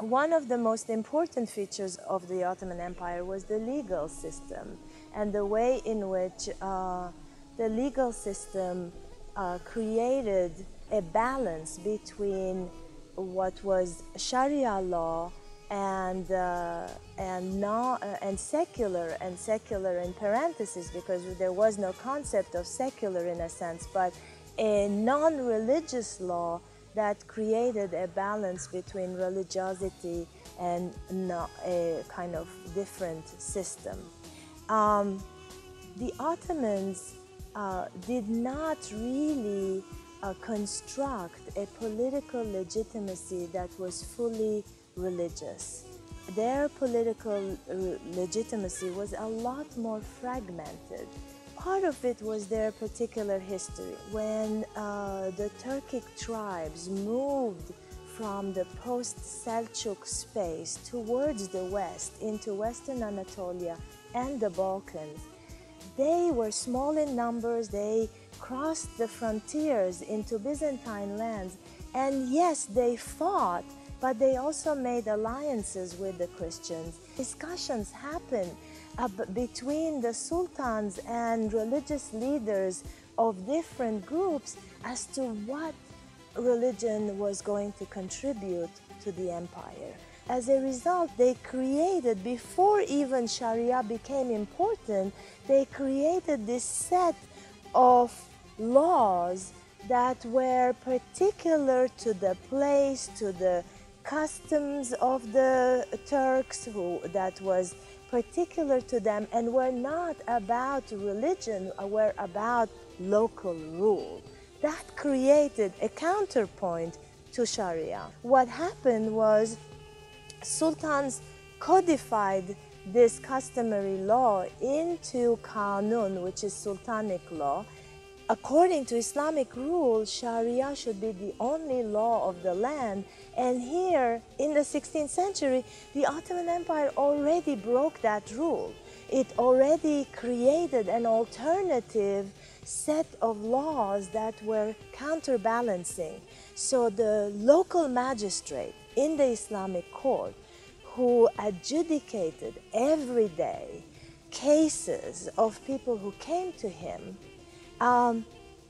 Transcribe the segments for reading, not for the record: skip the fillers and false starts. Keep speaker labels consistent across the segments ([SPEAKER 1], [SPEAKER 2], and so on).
[SPEAKER 1] one of the most important features of the Ottoman Empire was the legal system and the way in which the legal system created a balance between what was Sharia law and secular in parentheses, because there was no concept of secular in a sense, but a non-religious law that created a balance between religiosity and a kind of different system. The Ottomans did not really construct a political legitimacy that was fully religious. Their political legitimacy was a lot more fragmented. Part of it was their particular history. When the Turkic tribes moved from the post-Seljuk space towards the west, into Western Anatolia and the Balkans, they were small in numbers, they crossed the frontiers into Byzantine lands, and yes, they fought, but they also made alliances with the Christians. Discussions happened between the sultans and religious leaders of different groups as to what religion was going to contribute to the empire. As a result, they created, before even Sharia became important, they created this set of laws that were particular to the place, to the customs of the Turks, that was particular to them, and were not about religion, were about local rule. That created a counterpoint to Sharia. What happened was sultans codified this customary law into Kanun, which is sultanic law. According to Islamic rule, Sharia should be the only law of the land. And here, in the 16th century, the Ottoman Empire already broke that rule. It already created an alternative set of laws that were counterbalancing. So the local magistrate in the Islamic court, who adjudicated every day cases of people who came to him,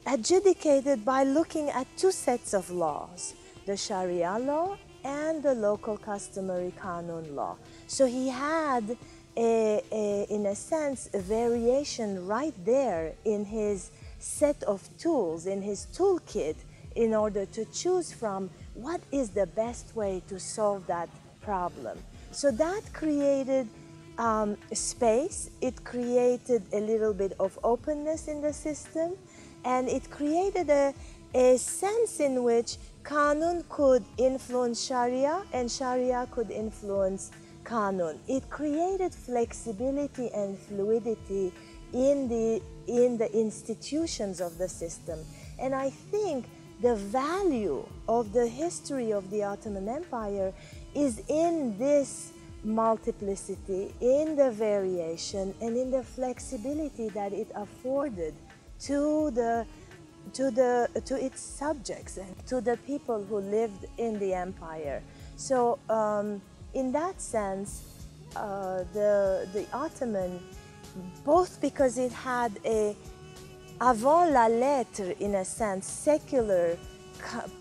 [SPEAKER 1] adjudicated by looking at two sets of laws, the Sharia law and the local customary Kanun law. So he had, in a sense, a variation right there in his set of tools, in his toolkit, in order to choose from what is the best way to solve that problem. So that created space, it created a little bit of openness in the system, and it created a sense in which Kanun could influence Sharia and Sharia could influence Kanun. It created flexibility and fluidity in the institutions of the system. And I think the value of the history of the Ottoman Empire is in this multiplicity, in the variation, and in the flexibility that it afforded to its subjects and to the people who lived in the empire. So in that sense, the Ottoman, both because it had a avant la lettre, in a sense, secular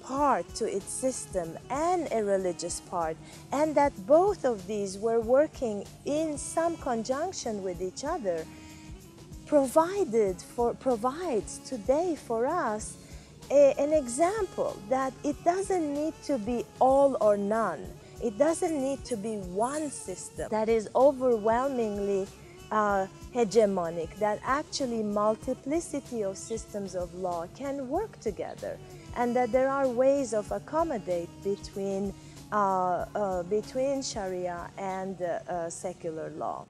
[SPEAKER 1] part to its system and a religious part, and that both of these were working in some conjunction with each other, provides today for us an example that it doesn't need to be all or none. It doesn't need to be one system that is overwhelmingly hegemonic, that actually multiplicity of systems of law can work together, and that there are ways of accommodate between Sharia and secular law.